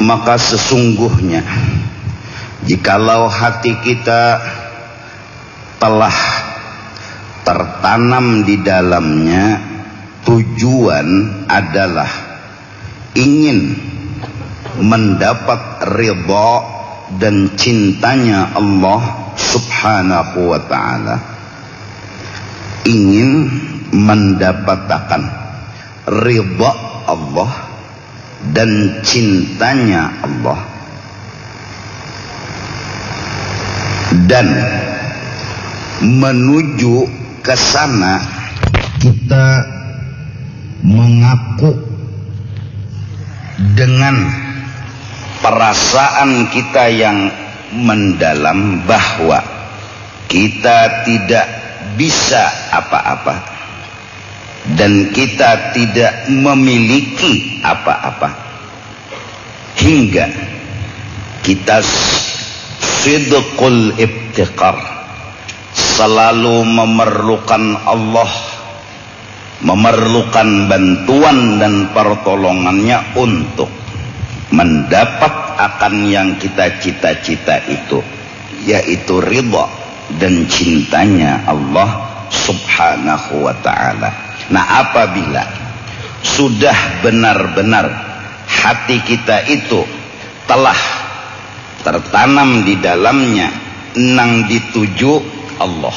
Maka sesungguhnya jikalau hati kita telah tertanam di dalamnya tujuan adalah ingin mendapat ridha dan cintanya Allah subhanahu wa ta'ala, ingin mendapatkan ridha Allah dan cintanya Allah, dan menuju ke sana kita mengaku dengan perasaan kita yang mendalam bahwa kita tidak bisa apa-apa dan kita tidak memiliki apa-apa, hingga kita sidqul ibtiqar, selalu memerlukan Allah, memerlukan bantuan dan pertolongannya untuk mendapat akan yang kita cita-cita itu, yaitu ridha dan cintanya Allah subhanahu wa ta'ala. Nah, apabila sudah benar-benar hati kita itu telah tertanam di dalamnya nang dituju Allah,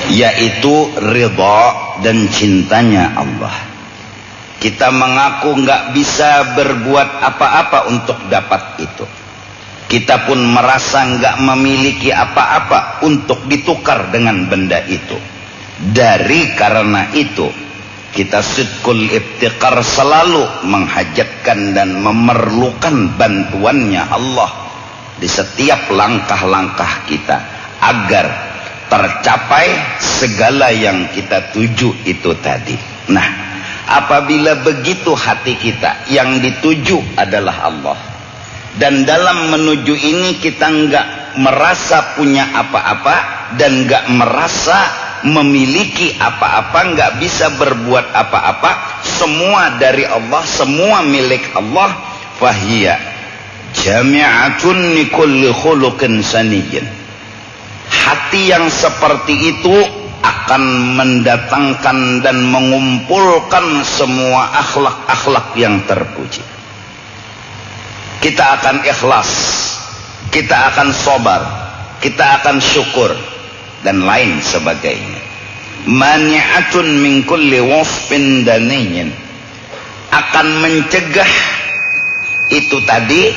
yaitu ridha dan cintanya Allah, kita mengaku nggak bisa berbuat apa-apa untuk dapat itu, kita pun merasa nggak memiliki apa-apa untuk ditukar dengan benda itu. Dari karena itu kita sidqul ibtiqar, selalu menghajatkan dan memerlukan bantuannya Allah di setiap langkah-langkah kita agar tercapai segala yang kita tuju itu tadi. Nah, apabila begitu hati kita yang dituju adalah Allah, dan dalam menuju ini kita enggak merasa punya apa-apa dan enggak merasa memiliki apa-apa, enggak bisa berbuat apa-apa, semua dari Allah, semua milik Allah, fahiya jami'atun li kulli khuluqin saniyyin. Hati yang seperti itu akan mendatangkan dan mengumpulkan semua akhlak-akhlak yang terpuji. Kita akan ikhlas, kita akan sabar, kita akan syukur, dan lain sebagainya. Mani'atun min kulli wasfin daniyyin, akan mencegah itu tadi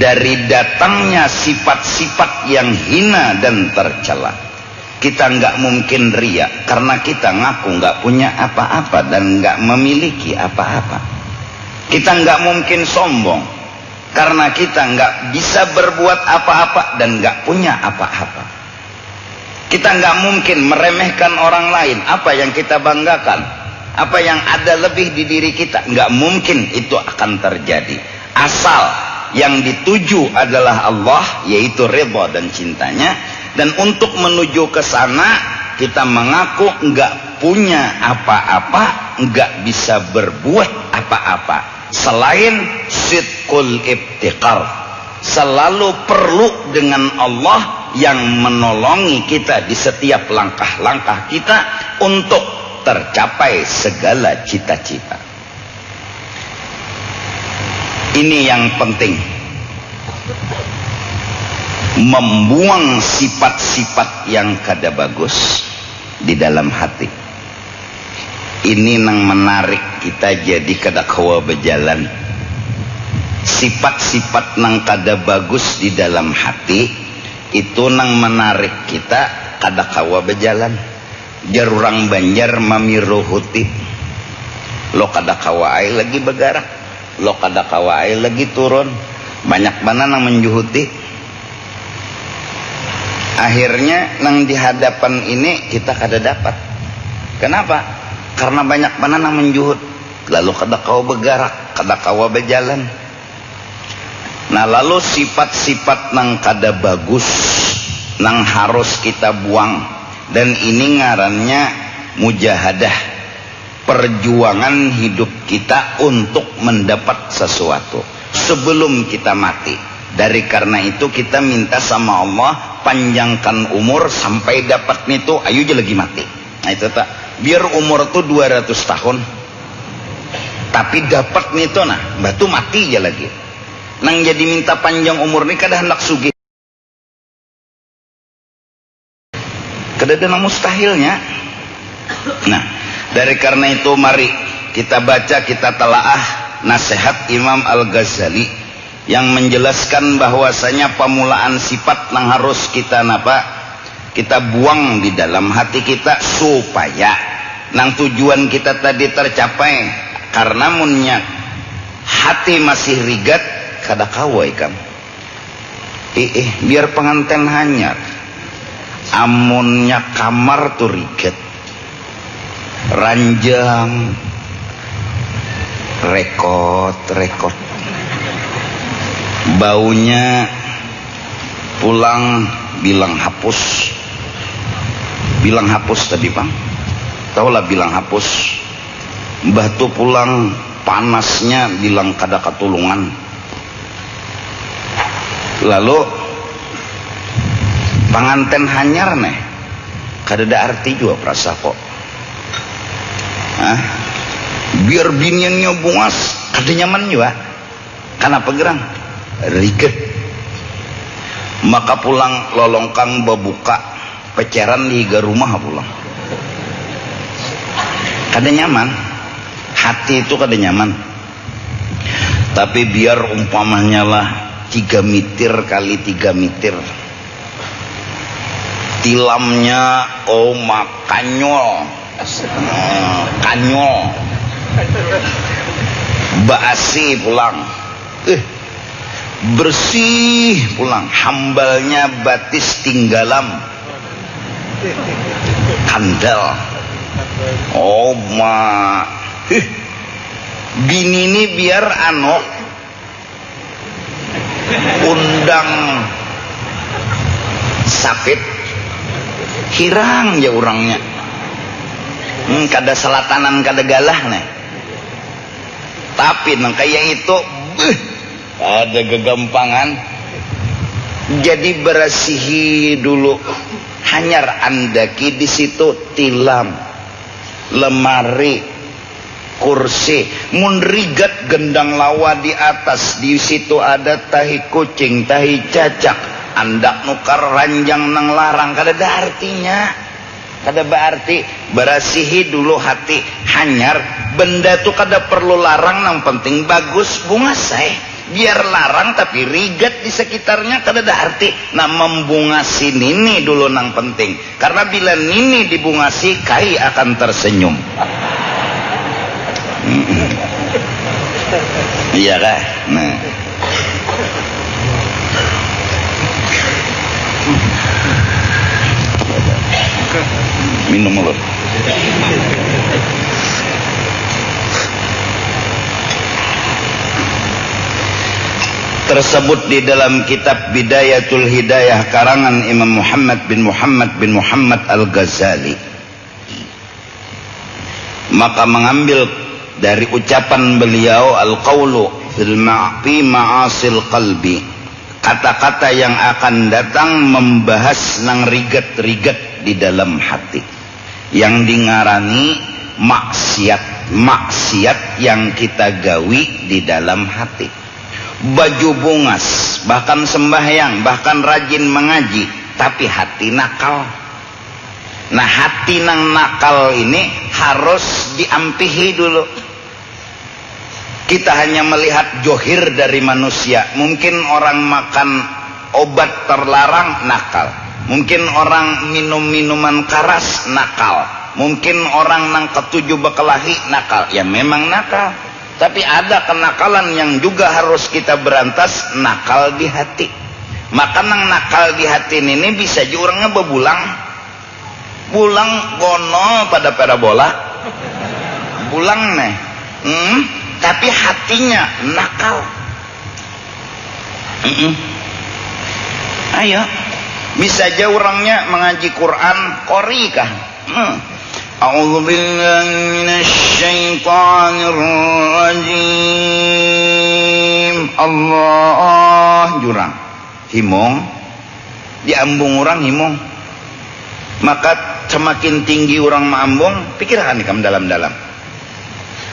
dari datangnya sifat-sifat yang hina dan tercela. Kita nggak mungkin riya karena kita ngaku nggak punya apa-apa dan nggak memiliki apa-apa. Kita nggak mungkin sombong karena kita nggak bisa berbuat apa-apa dan nggak punya apa-apa. Kita nggak mungkin meremehkan orang lain. Apa yang kita banggakan, apa yang ada lebih di diri kita, nggak mungkin itu akan terjadi. Asal yang dituju adalah Allah, yaitu ridha dan cintanya. Dan untuk menuju ke sana kita mengaku nggak punya apa-apa, nggak bisa berbuat apa-apa selain sidqul ibtiqar, selalu perlu dengan Allah yang menolongi kita di setiap langkah-langkah kita untuk tercapai segala cita-cita. Ini yang penting, membuang sifat-sifat yang kada bagus di dalam hati. Ini yang menarik kita jadi kada kawa berjalan. Sifat-sifat yang kada bagus di dalam hati itu nang menarik kita kada kawa berjalan. Jarurang Banjar mamiruhuti, lo kada kawa ai lagi bergerak, lo kada kawa ai lagi turun, banyak mana nang menjuhuti. Akhirnya nang di hadapan ini kita kada dapat. Kenapa? Karena banyak mana nang menjuhut, lalu kada kawa bergerak, kada kawa berjalan. Nah, lalu sifat-sifat nang kada bagus nang harus kita buang, dan ini ngarannya mujahadah, perjuangan hidup kita untuk mendapat sesuatu sebelum kita mati. Dari karena itu kita minta sama Allah panjangkan umur sampai dapat itu, ayo aja lagi mati. Nah itu tak, biar umur tuh 200 tahun tapi dapat itu nah batu mati aja lagi. Nang jadi minta panjang umur nih kada hendak sugih, kada ada mustahilnya. Nah dari karena itu mari kita baca, kita telaah nasihat Imam Al-Ghazali yang menjelaskan bahwasanya pemulaan sifat yang harus kita kita buang di dalam hati kita supaya nang tujuan kita tadi tercapai. Karena munnya hati masih rigat kada kawai kan. Biar pengantin hanyar amunnya kamar tuh rigat, ranjang, rekod baunya, pulang bilang hapus tadi bang, taulah bilang hapus. Mbah tu pulang panasnya bilang kada katulungan. Lalu panganten hanyar nih kada ada arti juga perasa kok. Biar biniannya bungas kada nyaman juga. Kenapa gerang? Riget. Maka pulang lolongkang babuka peceran di rumah pulang. Kada nyaman. Hati itu kada nyaman. Tapi biar umpamanya lah 3 mitir kali 3 mitir tilamnya kanyol baasi pulang, bersih pulang, hambalnya batis tinggalam kandal. Bini ini biar undang sapit hirang ya orangnya. Kada selatanan kada galah nih. Tapi nang kayak itu ada kegampangan. Jadi berasihi dulu hanyar andaki di situ tilam, lemari, kursi, mun rigat gendang lawa di atas, di situ ada tahi kucing, tahi cacak, andak nukar ranjang nang larang, kada ada artinya, kada berarti. Berasihi dulu hati, hanyar benda tuh kada perlu larang, nang penting bagus bunga say. Biar larang tapi rigat di sekitarnya kada ada arti. Nah membungasi nini dulu nang penting, karena bila nini dibungasi kai akan tersenyum. Iya kah? Nah. Minum dulu. Tersebut di dalam kitab Bidayatul Hidayah karangan Imam Muhammad bin Muhammad Al-Ghazali. Maka mengambil dari ucapan beliau al-qawlu fi ma'asil qalbi, kata-kata yang akan datang membahas nang rigat-rigat di dalam hati, yang dingarani maksiat yang kita gawi di dalam hati. Baju bungas, bahkan sembahyang, bahkan rajin mengaji, tapi hati nakal. Nah hati nang nakal ini harus diampihi dulu. Kita hanya melihat johir dari manusia. Mungkin orang makan obat terlarang nakal, mungkin orang minum minuman keras nakal, mungkin orang nang ketujuh bekelahi nakal. Ya memang nakal, tapi ada kenakalan yang juga harus kita berantas, nakal di hati. Maka nang nakal di hati ini bisa juga orangnya bulang gono pada parabola bulang nih, tapi hatinya nakal. Ayo, bisa aja orangnya mengaji Quran kori kah, A'udzu billahi minasyaitonir rajim. Allah jurang himong diambung orang himong, maka semakin tinggi orang maambung, pikirkan nih kamu dalam-dalam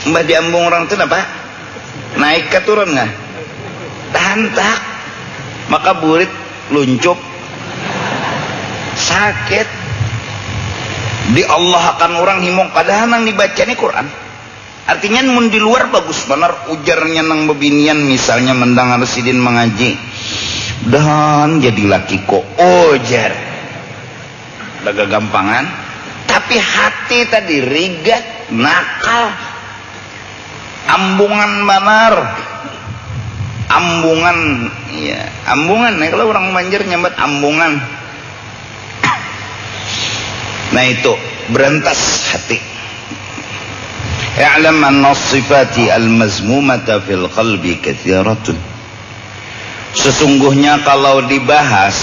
mbah diambung orang itu apa naik ke turun nggak tahan tak, maka burit luncup sakit di Allah akan orang himong padahal nang dibaca nih Quran. Artinya mun di luar bagus benar ujarnya nang bebinian misalnya mendang Arsidin mengaji dan jadi laki kok ujar daga gampangan, tapi hati tadi rigat nakal ambungan benar ambungan ya ambungan ya kalau orang Banjar nyambat ambungan. Nah itu berantas hati. I'lam anna sifati al-mazmumata fil qalbi katsiratun. Sesungguhnya kalau dibahas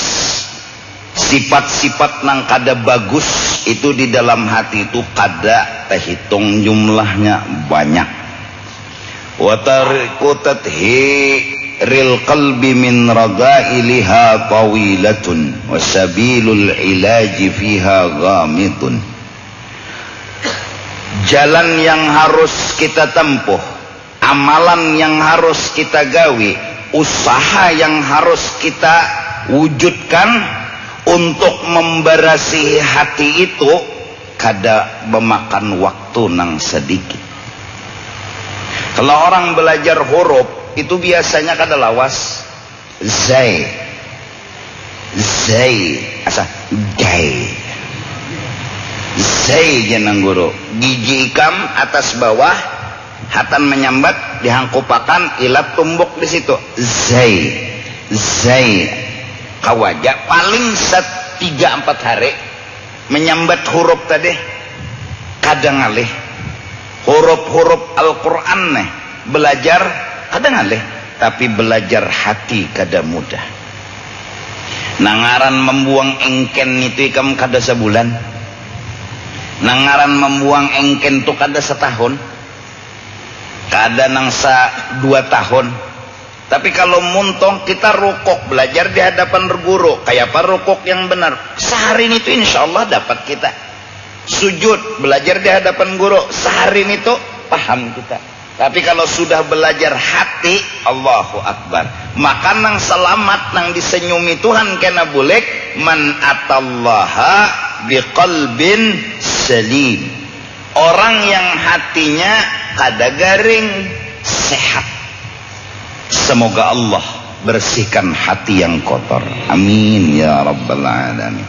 sifat-sifat nang kada bagus itu di dalam hati itu kada terhitung jumlahnya banyak. Wa tariqu tathhiril qalbi min radailiha tawilatun wa sabilul ilaji fiha ghamidun. Jalan yang harus kita tempuh, amalan yang harus kita gawe, usaha yang harus kita wujudkan untuk memberasihi hati itu kada memakan waktu nang sedikit. Kalau orang belajar huruf itu biasanya kada lawas zai asa dai zai jenang guru gigi ikam atas bawah hatan menyambat dihangkupakan ilat tumbuk di situ zai kawaja paling 3-4 hari menyambat huruf tadi kadang alih huruf-huruf Al-Quran nih belajar kadang alih tapi belajar hati kada mudah. Nangaran membuang engken itu ikam kada sebulan, nangaran membuang engken tu kada setahun, kada nangsa 2 tahun. Tapi kalau muntong kita rukuk belajar di hadapan guru kayak apa rukuk yang benar sehari itu insya Allah dapat kita. Sujud belajar di hadapan guru sehari itu paham kita. Tapi kalau sudah belajar hati, Allahu Akbar, maka nang selamat nang disenyumi Tuhan kena boleh man atallaha biqalbin salim, orang yang hatinya kada garing sehat. Semoga Allah bersihkan hati yang kotor, amin ya rabbal alamin.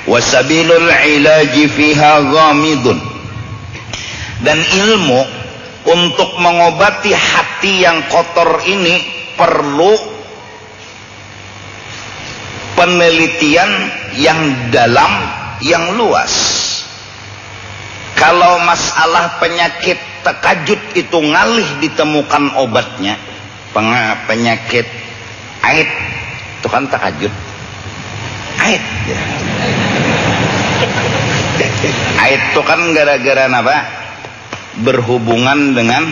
Wasabilul ilaji fiha ghamidun, dan ilmu untuk mengobati hati yang kotor ini perlu penelitian yang dalam, yang luas. Kalau masalah penyakit takajud itu ngalih ditemukan obatnya, penyakit aid itu kan takajud, aid ya. Aid itu kan gara-gara apa? Berhubungan dengan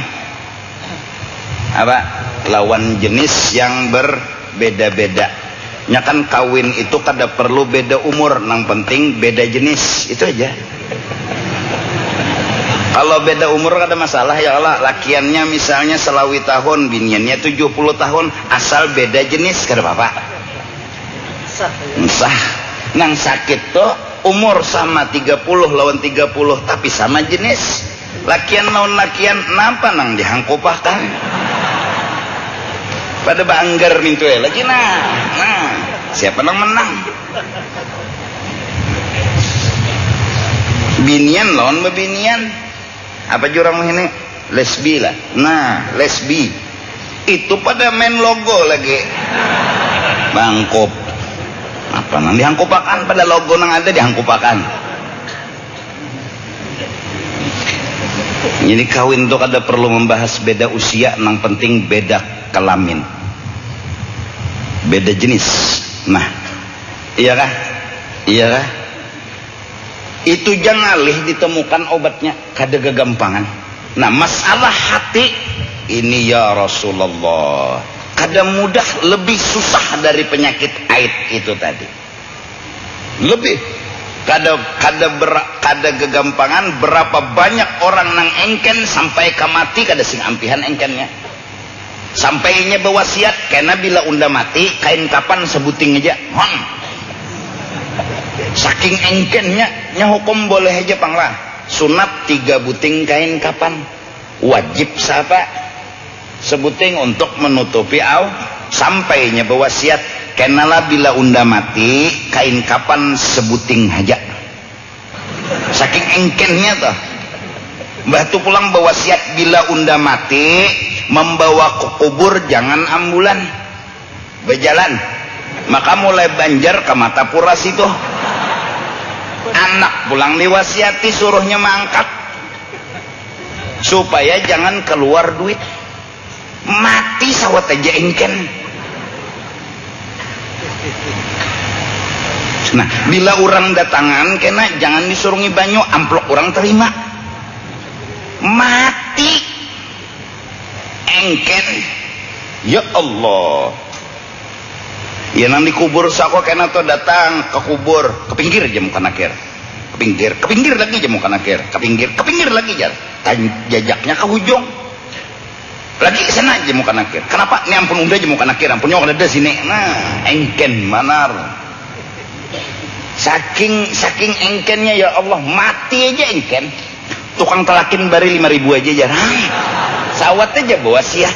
apa? Lawan jenis yang berbeda-beda. Nya kan kawin itu kada perlu beda umur, nang penting beda jenis, itu aja. Kalau beda umur kada masalah ya Allah. Lakiannya misalnya selawi tahun, biniannya 70 tahun, asal beda jenis kada apa-apa. Sah. Nang sakit tuh umur sama 30 lawan 30 tapi sama jenis. Lakian lawan lakian nampak nang dihangkupahkan. Pada banggar mintu ya lagi nah siapa nang menang? Binian lawan bebinian. Apa jurang ini? Lesbi lah. Nah, lesbi. Itu pada main logo lagi. Bangkop. Apa nang dihangkupakan pada logo nang ada dihangkupakan. Jadi kawin tuh kada perlu membahas beda usia, nang penting beda kelamin. Beda jenis. Nah, iya kah? Iya kah? itu jangan alih ditemukan obatnya kada gagampangan. Nah masalah hati ini ya Rasulullah kada mudah, lebih susah dari penyakit aid itu tadi, lebih kada gegampangan. Berapa banyak orang nang engken sampai ke mati kada sing ampihan engkennya, sampainya bewasiat karena bila unda mati kain kapan sebuting aja saking engkennya nya hukum boleh aja panglah sunat 3 buting kain kapan, wajib siapa sebuting untuk menutupi sampainya bewasiat kenalah bila unda mati kain kapan sebuting aja saking engkennya tuh. Mbah tu pulang bewasiat bila unda mati membawa ke kubur jangan ambulan berjalan, maka mulai banjar ke mata pura situ. Anak pulang diwasiati suruhnya mangkat supaya jangan keluar duit, mati sawat aja engken. Nah bila orang datangan kena jangan disuruhi banyu, amplok orang terima, mati engken. Ya Allah, ya nang dikubur sako kena tuh datang ke kubur ke pinggir aja muka nakir, ke pinggir lagi aja muka nakir, ke pinggir lagi jar jajaknya ke hujung lagi ke sana aja muka nakir. Kenapa? Ini ampun unda aja muka nakir, ampunnya ada sini. Nah engken manar, saking engkennya ya Allah, mati aja engken. Tukang telakin bari 5.000 aja jar, sawat aja bawa sia.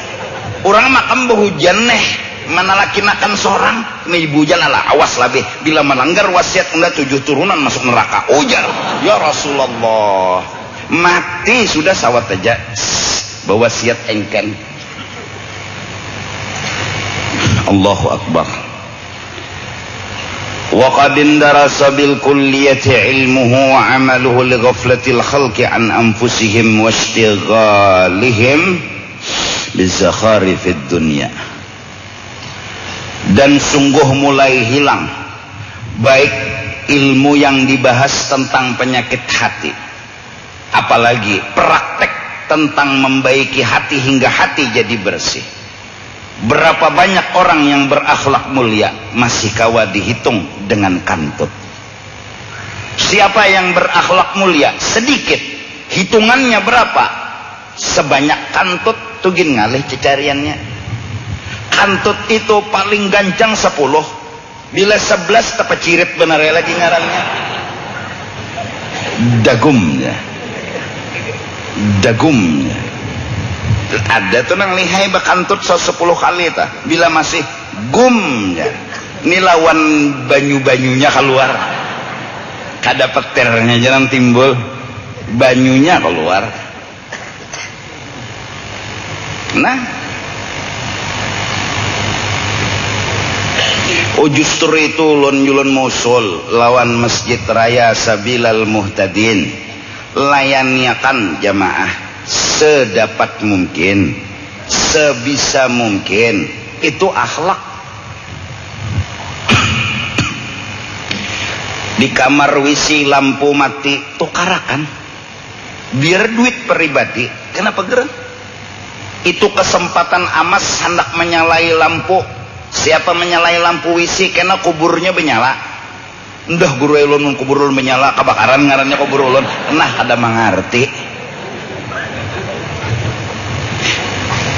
Orang makam behujan neh manalakinakan seorang nih ibu jalan lah, awas lah be bila melanggar wasiat unda 7 turunan masuk neraka. Ujar ya Rasulullah, mati sudah sawat aja bawa wasiat engken. Allahu Akbar. Wa qad indarasa bil kulliyati ilmuhu wa amaluhu li ghaflatil khalqi an anfusihim wa ishtighalihim bi zakharifid dunya. Dan sungguh mulai hilang baik ilmu yang dibahas tentang penyakit hati, apalagi praktek tentang membaiki hati hingga hati jadi bersih. Berapa banyak orang yang berakhlak mulia masih kawa dihitung dengan kantut. Siapa yang berakhlak mulia sedikit, hitungannya berapa? Sebanyak kantut tugin ngalih cecariannya. Kantut itu paling gancang 10, bila 11 tepecirit benar lagi ngarannya. Dagumnya ada tuh nang lihai bakantut 10 kali tah, bila masih gumnya ini lawan banyu-banyunya keluar, kada petirnya jangan timbul, banyunya keluar. Nah justru itu ulun musul lawan Masjid Raya Sabilal Muhtadin, layaniakan jamaah sedapat mungkin, sebisa mungkin. Itu akhlak. Di kamar wisi lampu mati tukarakan biar duit pribadi, kenapa geran? Itu kesempatan amas hendak menyalai lampu. Siapa menyalai lampu wisi kena kuburnya menyala, ndah guru ulun kubur ulun menyala kebakaran ngarannya kubur ulun, nah ada mengerti.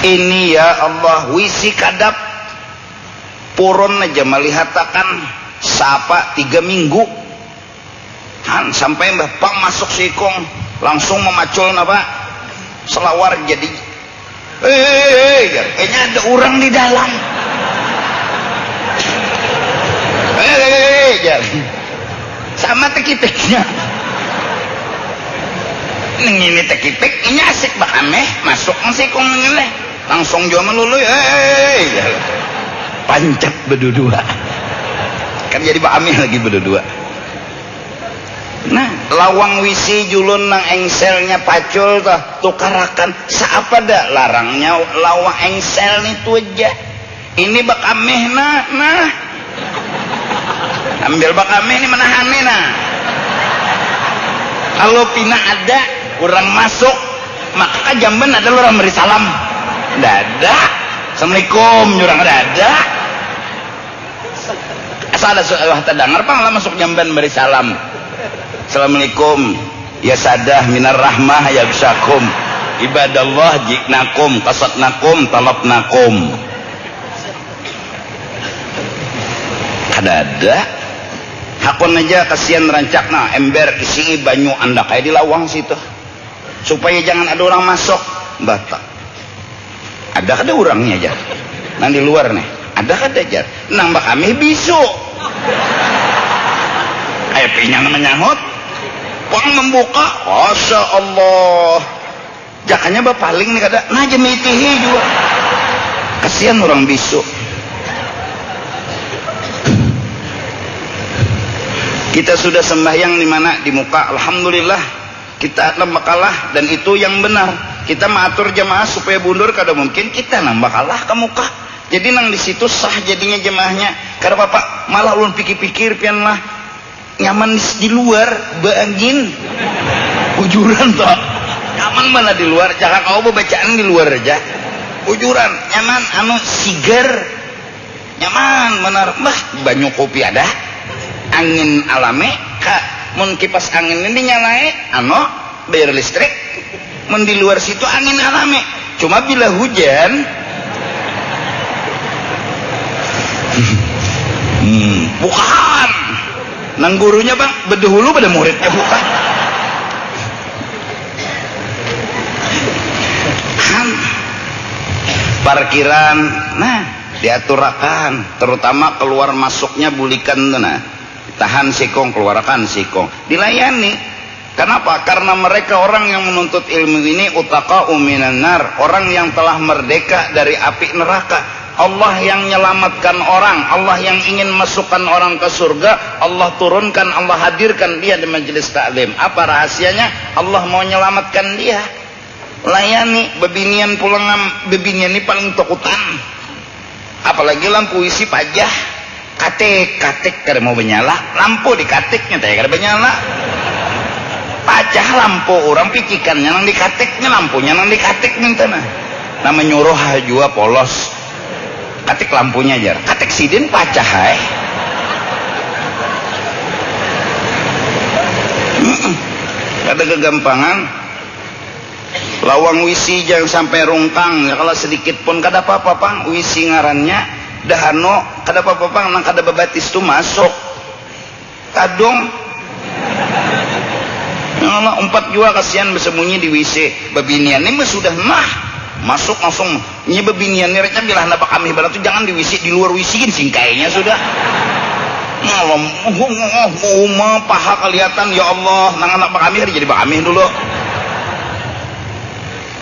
Ini ya Allah wisi kadap purun aja melihatakan sapa 3 minggu han sampai mbah pang masuk sikong langsung memacul napa selawar jadi kayaknya ada orang di dalam. Sama tekipiknya ini tekipik ini asik bakameh masuk masih kong ngeleh langsung jauh melulu pancap berdua kan jadi bakameh lagi berdua. Nah lawang wisi julun nang engselnya pacul tukarakan saapa dah larangnya lawang engsel itu aja ini bakameh nah ambil bakameh ini menahan nih nah Kalau pina ada orang masuk, maka jamban ada orang beri salam. Dada. Assalamualaikum jurang dada. Asal ada terdengar pang lah masuk jamban beri salam. Assalamualaikum. Ya sadah minar rahmah ya bisakum. Ibadallah jiknakum kasatnakum talabnakum. Kadada hakun aja kasihan rancakna ember isi banyu anda kayak di lawang situ supaya jangan ada orang masuk batak. Ada orangnya aja nang di luar nih ada aja nambah kami bisu kayak pinyang menyahut pang membuka Masya Allah jakanya bapaling nih kada nah jemitihi juga kasihan orang bisu. Kita sudah sembahyang di mana di muka, alhamdulillah kita nambah kalah dan itu yang benar. Kita mengatur jemaah supaya mundur kada mungkin kita nambah kalah ke muka. Jadi nang di situ sah jadinya jemaahnya. Karena bapak malah ulun pikir-pikir pian lah nyaman di luar beangin ujuran toh nyaman mana di luar jangan kau bacaan di luar aja ujuran nyaman anu sigar nyaman benar bah banyu kopi ada. Angin alami kak mun kipas angin ini nyalain ano bayar listrik mun di luar situ angin alami cuma bila hujan bukan nang gurunya bang bedahulu pada muridnya bukan parkiran nah diaturakan terutama keluar masuknya bulikan tuh nah tahan sikong keluarkan sikong dilayani. Kenapa? Karena mereka orang yang menuntut ilmu ini utaqa'u minan nar, orang yang telah merdeka dari api neraka. Allah yang menyelamatkan orang, Allah yang ingin masukkan orang ke surga, Allah turunkan, Allah hadirkan dia di majelis taklim. Apa rahasianya? Allah mau menyelamatkan dia. Layani bebinian pulang bebinian ini paling takutan. Apalagi lampu isi pajah. Katik kada mau menyala lampu di katiknya teh kada menyala pacah lampu orang picikannya nang di katiknya lampunya nang di katik minta nama nyuruh jua polos katik lampunya aja katik sidin pacah hai kada kegampangan lawang wisi jangan sampai rungkang ya, kalau sedikit pun kada apa-apa pang wisi ngarannya dahano kada apa-apa nang kada babatis tu masuk kadung Allah umpat jua kasihan bersembunyi di WC babinian ini sudah mah masuk langsung nya babinian ni recah bilah napa kami bala tu jangan di WC di luar WC singkainya sudah malam paha kelihatan ya Allah nang anak kami jadi kami dulu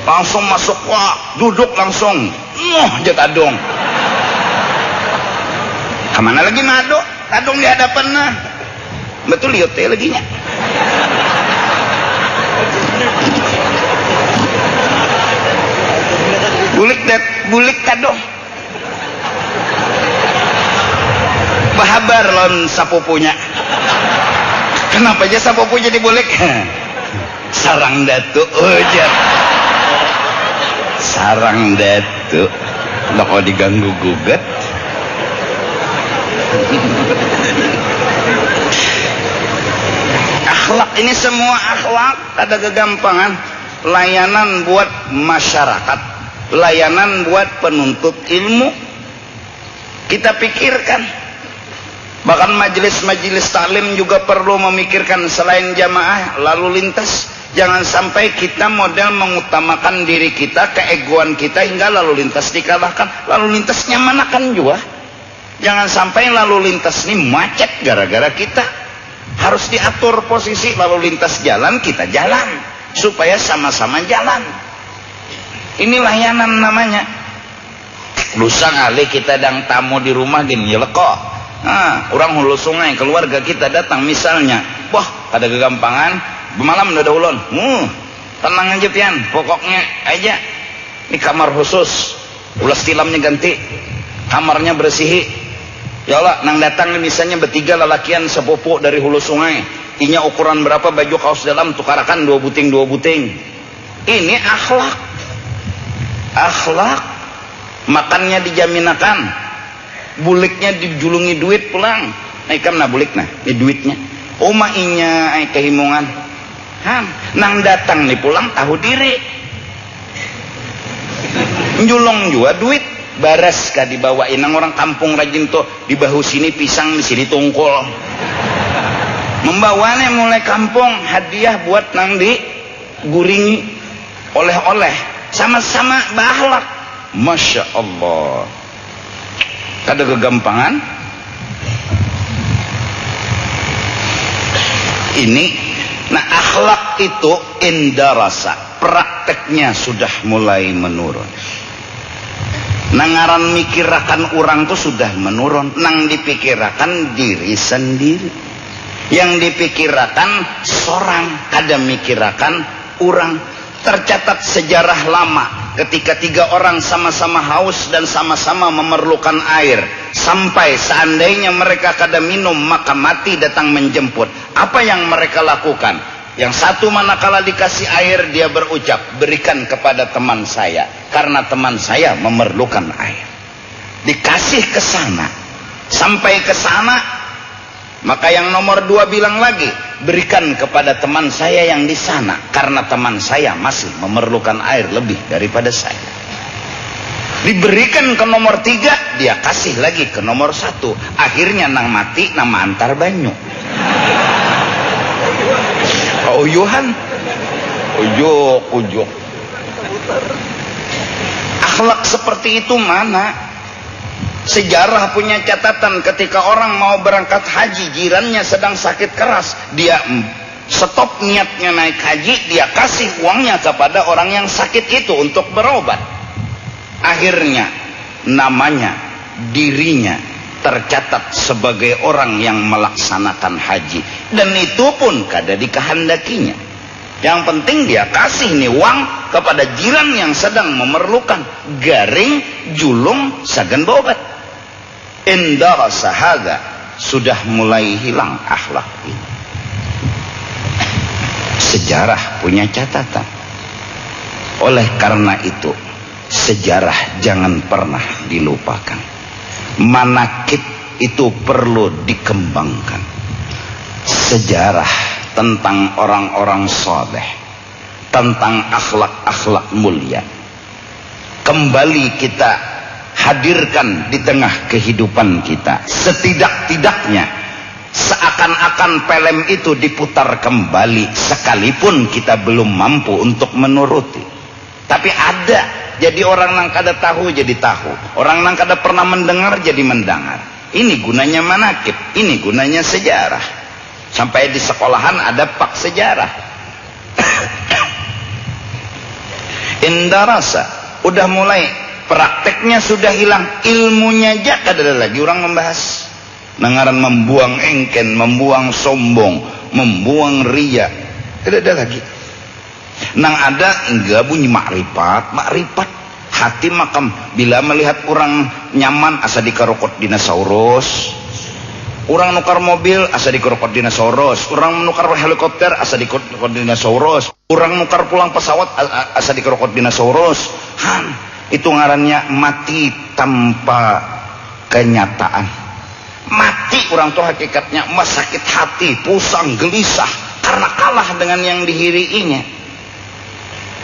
langsung masuk wah duduk langsung jatadong kemana lagi nado kadung di hadapan nah betul lihat teh lagi nya bulik kadung bahabar lon sapupunya kenapa aja sapupu jadi bulik sarang datu ujat sarang datu lo kok diganggu gugat akhlak ini semua akhlak ada kegampangan layanan buat masyarakat layanan buat penuntut ilmu kita pikirkan bahkan majelis-majelis taklim juga perlu memikirkan selain jamaah lalu lintas jangan sampai kita model mengutamakan diri kita keegoan kita hingga lalu lintas dikalahkan lalu lintasnya manakan juga jangan sampai lalu lintas ini macet gara-gara kita harus diatur posisi lalu lintas jalan kita jalan supaya sama-sama jalan ini layanan namanya lusa kali kita dang tamu di rumah gini leko nah orang hulu sungai keluarga kita datang misalnya wah ada kegampangan malam udah ulun tenang aja pian pokoknya aja ini kamar khusus ulas tilamnya ganti kamarnya bersihi ya Allah nang datang misalnya bertiga lelakian sepupu dari hulu sungai inya ukuran berapa baju kaos dalam tukarakan 2 buting. Ini akhlak. Makannya dijaminakan, buliknya dijulungi duit pulang. Ikam na bulik nah, ini duitnya. Oma inya kehimungan. Nang datang nih pulang tahu diri. Njulong juga duit. Baras kah dibawain nang orang kampung rajin tuh di bahu sini pisang di sini tungkul. Membawanya mulai kampung hadiah buat nang di guringi oleh-oleh sama-sama bahlak. Masya Allah. Kada kegampangan. Ini nah akhlak itu indarasa, prakteknya sudah mulai menurun. Nangaran mikirakan orang tuh sudah menurun. Nang dipikirakan diri sendiri. Yang dipikirakan sorang, kada mikirakan orang. Tercatat sejarah lama ketika 3 orang sama-sama haus dan sama-sama memerlukan air. Sampai seandainya mereka kada minum maka mati datang menjemput. Apa yang mereka lakukan? Yang satu manakala dikasih air dia berucap, berikan kepada teman saya karena teman saya memerlukan air. Dikasih ke sana, sampai ke sana, maka yang nomor 2 bilang lagi, berikan kepada teman saya yang di sana karena teman saya masih memerlukan air lebih daripada saya. Diberikan ke nomor 3, dia kasih lagi ke nomor 1. Akhirnya nang mati nama antar banyu. Uyuhan, ujuk. Akhlak seperti itu mana? Sejarah punya catatan ketika orang mau berangkat haji, jirannya sedang sakit keras, dia stop niatnya naik haji, dia kasih uangnya kepada orang yang sakit itu untuk berobat. Akhirnya namanya, dirinya tercatat sebagai orang yang melaksanakan haji, dan itu pun kada dikehendakinya. Yang penting dia kasih nih uang kepada jiran yang sedang memerlukan, garing julung sagan bobat. Indara sahada, sudah mulai hilang akhlak ini. Sejarah punya catatan. Oleh karena itu sejarah jangan pernah dilupakan. Manakib itu perlu dikembangkan. Sejarah tentang orang-orang saleh, tentang akhlak-akhlak mulia, kembali kita hadirkan di tengah kehidupan kita. Setidak-tidaknya seakan-akan film itu diputar kembali, sekalipun kita belum mampu untuk menuruti. Tapi ada. Jadi orang nang kada tahu jadi tahu, orang nang kada pernah mendengar jadi mendengar. Ini gunanya manakib, ini gunanya sejarah. Sampai di sekolahan ada pak sejarah. Indarasa, udah mulai prakteknya sudah hilang, ilmunya aja kada ada lagi orang membahas. Nangaran membuang engken, membuang sombong, membuang ria, tidak ada lagi. Nang ada enggak bunyi makrifat hati makam. Bila melihat orang nyaman asa dikarokot dinosaurus, orang nukar mobil asa dikarokot dinosaurus, orang menukar helikopter asa dikarokot dinosaurus, orang nukar pulang pesawat asa dikarokot dinosaurus. Itu ngarannya mati tanpa kenyataan. Mati orang tuh hakikatnya mas sakit hati, pusang, gelisah karena kalah dengan yang dihiriinya.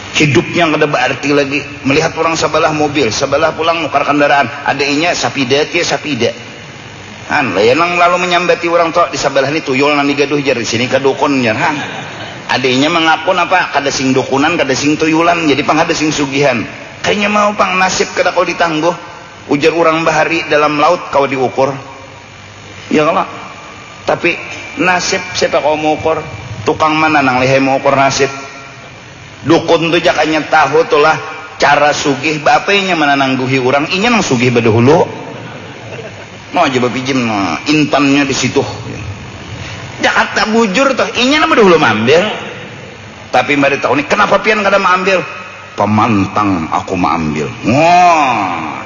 Hidupnya nggak ada berarti lagi. Melihat orang sebelah mobil, sebelah pulang nukar kendaraan, adainya sapida tia sapida. Layanang lalu menyambati orang tua di sebelah ini tuyul nang digaduh jar di sini kadukun jar. Adainya mengapun apa? Kada sing dukunan, kada sing tuyulan, jadi pang kada sing sugihan. Kayaknya mau pang nasib kada kau ditangguh. Ujar orang bahari dalam laut kau diukur. Ya kalau. Tapi nasib siapa kau mau ukur? Tukang mana nang lihai mau ukur nasib? Dukun tuh jakanya tahu tulah cara sugih bapenya mana nangguhi orang, inya nang sugih badahulu. Mau aja bapijim intannya di situ. Jakarta bujur tuh, inya nang badahulu ambil. Tapi mari tahu nih kenapa pian kada ambil? Pemantang aku ambil. Wah,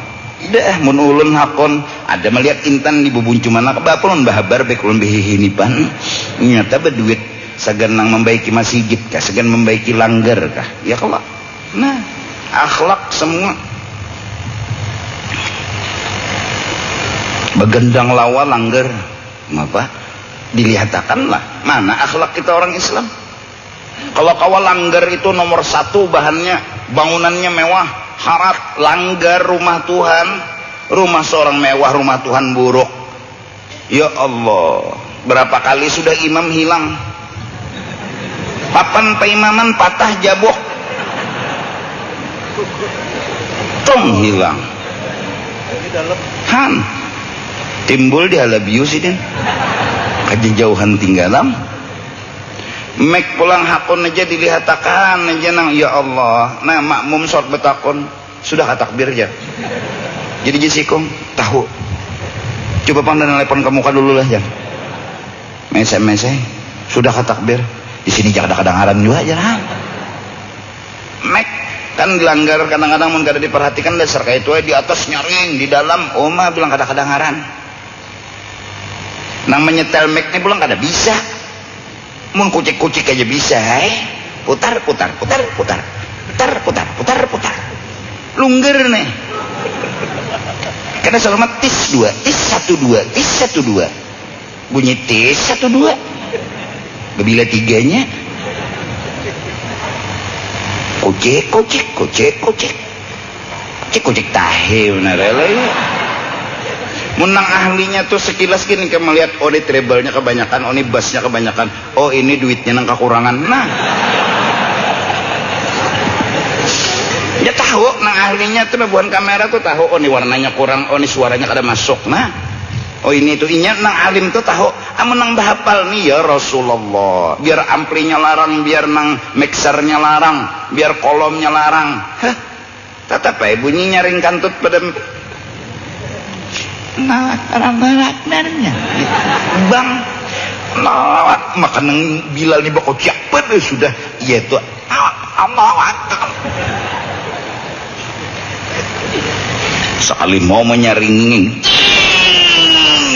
dah mun ulun hakon ada melihat intan di bubuncuman bapulun bahabar baik ulun behihinipan nyata berduit sagan nang membaiki masjid kah sagan membaiki langgar kah ya kalau nah akhlak semua begendang lawa langgar apa dilihatkanlah mana akhlak kita orang Islam. Kalau kawal langgar itu nomor 1 bahannya bangunannya mewah harat langgar rumah Tuhan rumah seorang mewah rumah Tuhan buruk ya Allah berapa kali sudah imam hilang papan peimaman patah jabok tong hilang han timbul di halabius ini kejauhan tinggalam mek pulang hakun aja dilihatakan aja nang ya Allah nah makmum sort betakon sudah katakbir ya jadi jisikong tahu coba pandang telepon ke muka dulu lah ya mese sudah katakbir di sini jangan kadang-kadang juga aja nah mek kan dilanggar kadang-kadang mun kada diperhatikan dasar kayak itu di atas nyaring di dalam oma bilang kadang-kadang nang menyetel mek nih pulang kada bisa mun kucik-kucik aja bisa putar lungger nih karena selalu tis 12 bunyi tis 12 bila 3-nya kucik tahe benar ya menang ahlinya tuh sekilas gini kayak melihat oh ini treble-nya kebanyakan oh ini bass-nya kebanyakan oh ini duitnya nang kekurangan nah ya tahu nang ahlinya tuh bukan kamera tuh tahu oh ini warnanya kurang oh ini suaranya kada masuk nah oh ini tuh inya nang alim tuh tahu amun nang bahapal nih ya Rasulullah biar amplinya larang biar nang mixernya larang biar kolomnya larang hah tetap bunyi nyaring kantut pada barat-baratnya bang lawat makan nang Bilal nih bakal siapa sudah iya itu Allah sekali mau menyaringin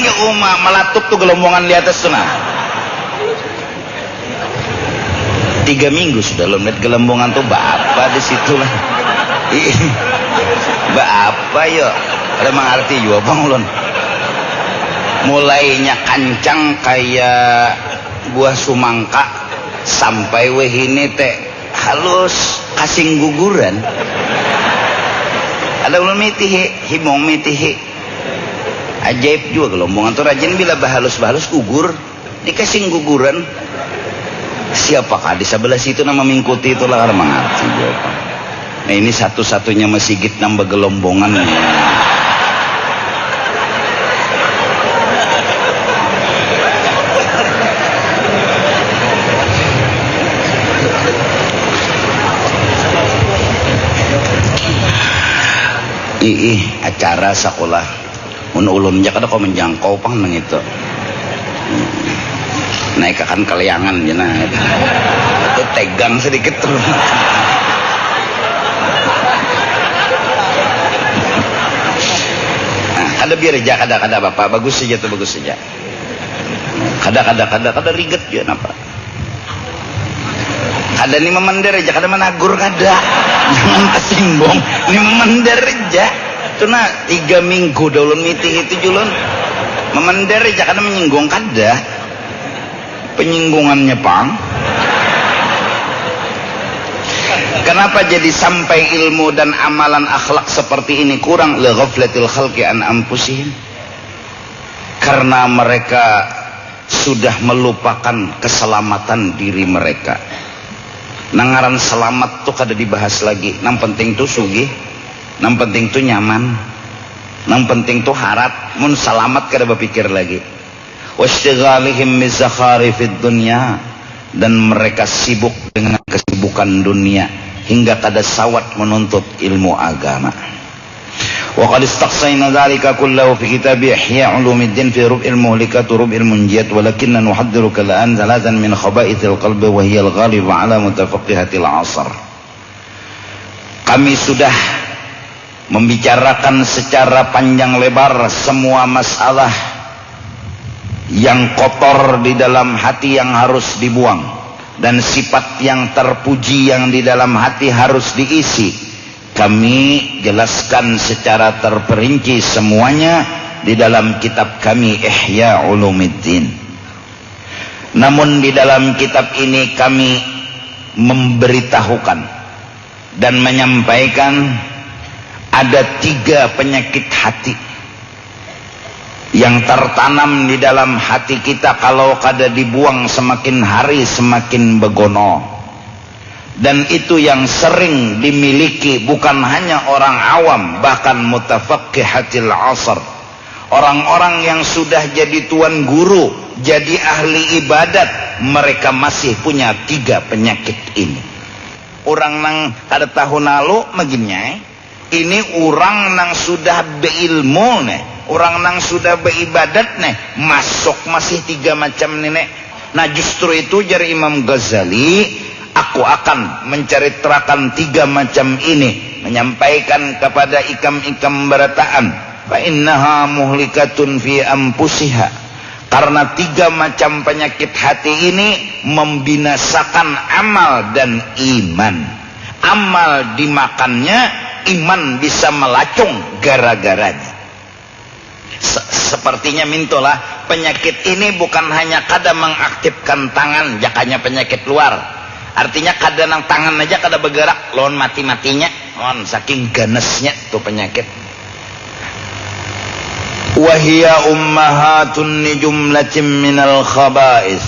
ya melatuk tuh gelombongan di atas tuh nah 3 minggu sudah lo melihat gelombongan tuh apa di situ lah apa yuk ada mengerti juga bang ulun mulainya kancang kayak buah sumangka sampai wehine teh halus kasing guguran ada ulun mitihi himong mitihi ajaib juga gelombongan tuh rajin bila bahalus gugur dikasing guguran siapakah di sebelah situ nama mengikuti itulah karena mengerti juga nah ini satu-satunya masjid nambah gelombongan acara sekolah ulunnya kada kau menjangkau pang nang itu naik akan keleangan ya nah itu tegang sedikit terus nah, kada biar aja kada bapak bagus saja tuh bagus saja kada riget ya napa kada ni memender aja kada menagur kada jangan kesimbong ni memender aja itu nah 3 minggu dah ulun meeting itu julun memender aja kada menyinggung kada penyinggungannya pang kenapa jadi sampai ilmu dan amalan akhlak seperti ini kurang li ghaflatil khalqi an anfusihim karena mereka sudah melupakan keselamatan diri mereka nangaran selamat tuh kada dibahas lagi nang penting tuh sugih nang penting tuh nyaman nang penting tuh harap mun selamat kada berpikir lagi wastighalihim bizakharifid dunya dan mereka sibuk dengan kesibukan dunia hingga kada sawat menuntut ilmu agama wa qad istaqsayna dzalika kullahu fi kitab ihya ulumuddin fi rub'il muhlikat rub'il munjiyat walakinna nuhaddiruka al'an thalathan min khaba'ithil qalbi wa hiya al-ghalib ala mutafaqqihatil 'asr kami sudah membicarakan secara panjang lebar semua masalah yang kotor di dalam hati yang harus dibuang, dan sifat yang terpuji yang di dalam hati harus diisi. Kami jelaskan secara terperinci semuanya di dalam kitab kami Ihya Ulumuddin. Namun di dalam kitab ini kami memberitahukan dan menyampaikan ada 3 penyakit hati yang tertanam di dalam hati kita, kalau kada dibuang semakin hari semakin begono. Dan itu yang sering dimiliki bukan hanya orang awam, bahkan mutafaqqihatil asr, orang-orang yang sudah jadi tuan guru, jadi ahli ibadat, mereka masih punya 3 penyakit ini. Orang nang kada tahu nalu maginya, ini orang nang sudah beilmu nih, orang nang sudah beribadat nih, masuk masih 3 macam ini. Nah justru itu jari Imam Ghazali, aku akan menceritakan 3 macam ini, menyampaikan kepada ikam-ikam berataan, fa innaha muhlikatun fi anfusiha, karena 3 macam penyakit hati ini membinasakan amal dan iman. Amal dimakannya, iman bisa melacung gara-garanya. Sepertinya mintolah penyakit ini bukan hanya kada mengaktifkan tangan, jakanya penyakit luar. Artinya kada nang tangan aja kada bergerak, lawan mati-matinya, lawan saking ganesnya tuh penyakit. Wahia ummahatun li jumlatin minal khaba'is.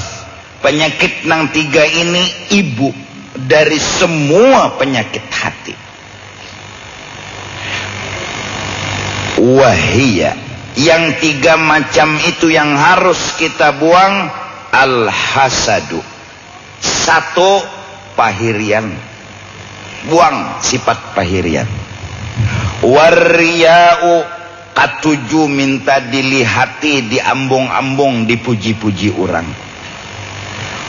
Penyakit nang 3 ini ibu dari semua penyakit hati. Wahia, yang 3 macam itu yang harus kita buang. Al-hasadu, 1, pahirian, buang sifat pahirian. Warriya'u, katuju minta dilihati, diambung-ambung, dipuji-puji orang.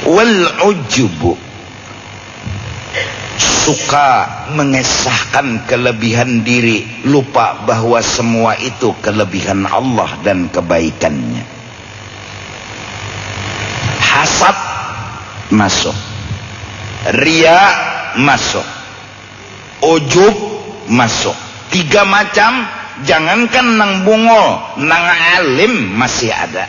Wal ujubu, suka mengesahkan kelebihan diri, lupa bahwa semua itu kelebihan Allah dan kebaikannya. Hasad masuk, ria masuk, ujub masuk. 3 macam, jangankan nang bungol, nang alim masih ada.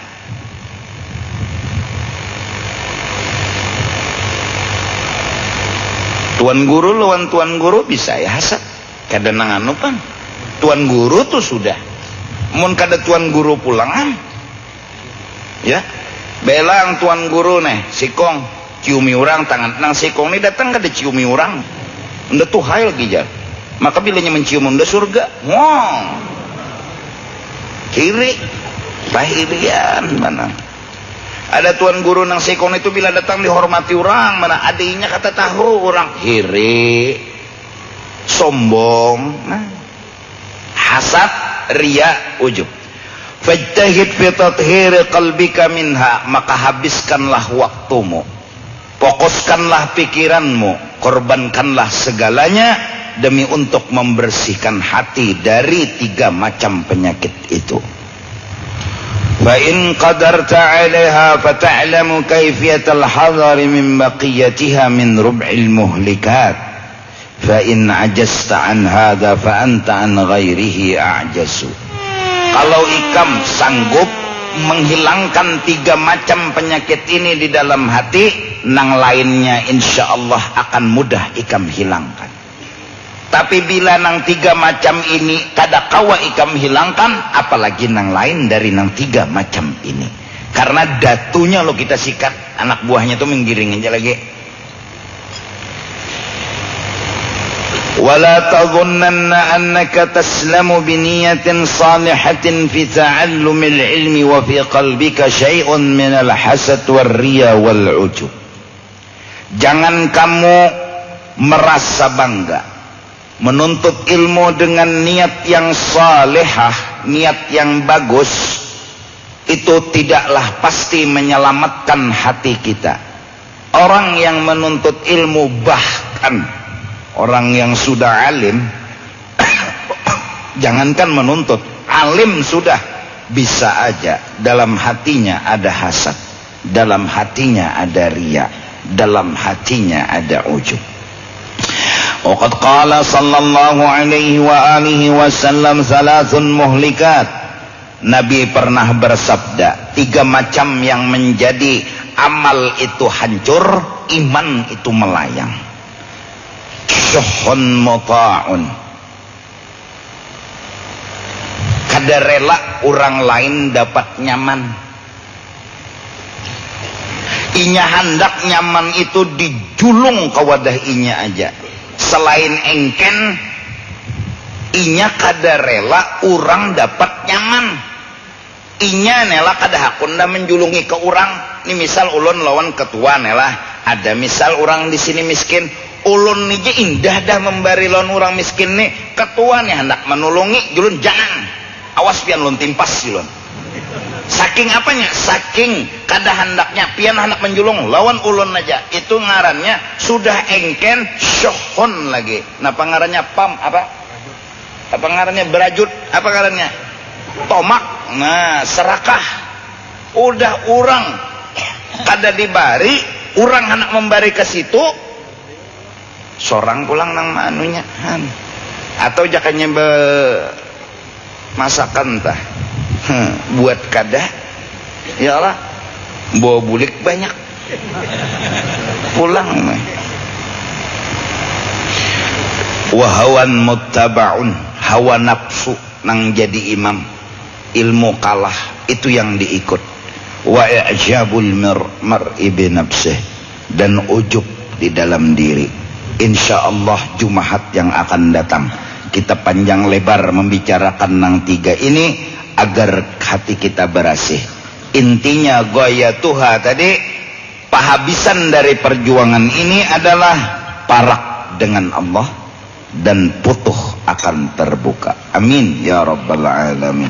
Tuan guru lawan tuan guru bisa ya hasad, kada nang anu pan. Tuan guru tuh sudah, mun kada tuan guru pulangan, ya belang tuan guru nih sikong ciumi orang tangan nang sikong nih datang kada ciumi orang, unda tuh hai lagi jar. Maka bilanya mencium unda surga, wow, kiri pahirian mana. Ada tuan guru nang sikong itu bila datang dihormati orang, mana adiknya kata tahu orang kiri, sombong, nah. Hasad, ria, ujub. Fajtahid fi tathhir qalbika minha, maka habiskanlah waktumu, fokuskanlah pikiranmu, korbankanlah segalanya demi untuk membersihkan hati dari 3 macam penyakit itu. Fa in qadarta 'alaiha fata'lamu kayfiyatal hadari min baqiyatiha min rub'il muhlikat. Fa in ajasta an hadha fa anta an ghairihi a'jasu. Kalau ikam sanggup menghilangkan 3 macam penyakit ini di dalam hati, nang lainnya insyaallah akan mudah ikam hilangkan. Tapi bila nang 3 macam ini kada kawa ikam hilangkan, apalagi nang lain dari nang 3 macam ini. Karena datunya lo kita sikat, anak buahnya tuh menggiring aja lagi. Wala tadhunnanna annaka taslamu biniyatin salihatin fi ta'allumil ilmi wa fi qalbika syai'un minal hasad war riya wal ujub. Jangan kamu merasa bangga menuntut ilmu dengan niat yang salihah, niat yang bagus, itu tidaklah pasti menyelamatkan hati kita. Orang yang menuntut ilmu, bahkan orang yang sudah alim jangankan menuntut, alim sudah bisa aja dalam hatinya ada hasad, dalam hatinya ada riya, dalam hatinya ada ujub. Waqad qala sallallahu alaihi wa alihi wasallam thalathun muhlikat. Nabi pernah bersabda, 3 macam yang menjadi amal itu hancur, iman itu melayang. Syuhun muta'un, kada rela orang lain dapat nyaman. Inya hendak nyaman itu dijulung ke wadah inya aja. Selain engken, inya kada rela orang dapat nyaman. Inya nela kada hakunda menjulungi ke orang. Ini misal ulun lawan ketua nela, ada misal orang di sini miskin, ulun nija indah dah memberi lawan orang miskin nih, ketua nih hendak menulungi, julun jangan. Awas pian ulun timpas julun. Saking apanya? Saking kada hendaknya pian hendak menjulung lawan ulun aja. Itu ngarannya sudah engken syuhun lagi. Nah pangarannya pam apa? Apa ngarannya berajut? Apa ngarannya? Tomak. Nah serakah. Udah orang kada dibari, orang hendak memberi ke situ, sorang pulang nang manunya. Atau jakanya masakan tah. Buat kada ya Allah bawa bulik banyak pulang wahawan muttaba'un, hawa nafsu nang jadi imam, ilmu kalah itu yang diikut, wa i'jabul mar'i bi nafsih, dan ujub di dalam diri. Insyaallah Jumaat yang akan datang kita panjang lebar membicarakan nang 3 ini agar hati kita bersih. Intinya goya Tuhan tadi, penghabisan dari perjuangan ini adalah parak dengan Allah dan putuh akan terbuka. Amin ya rabbal alamin.